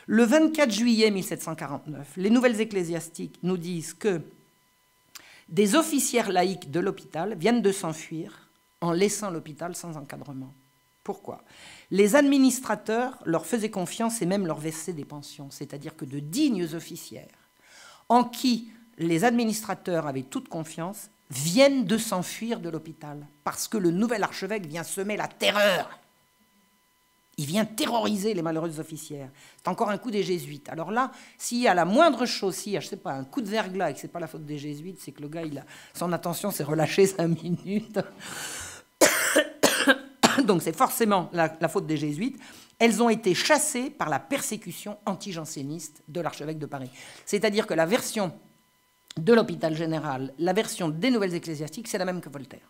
Le 24 juillet 1749, les nouvelles ecclésiastiques nous disent que des officières laïques de l'hôpital viennent de s'enfuir en laissant l'hôpital sans encadrement. Pourquoi? Les administrateurs leur faisaient confiance et même leur versaient des pensions, c'est-à-dire que de dignes officières en qui les administrateurs avaient toute confiance viennent de s'enfuir de l'hôpital parce que le nouvel archevêque vient semer la terreur. Il vient terroriser les malheureuses officières. C'est encore un coup des jésuites. Alors là, s'il y a la moindre chose, s'il y a, je sais pas, un coup de verglas et que ce n'est pas la faute des jésuites, c'est que le gars, son attention s'est relâchée 5 minutes. Donc c'est forcément la faute des jésuites. Elles ont été chassées par la persécution anti-janséniste de l'archevêque de Paris. C'est-à-dire que la version de l'hôpital général, la version des nouvelles ecclésiastiques, c'est la même que Voltaire.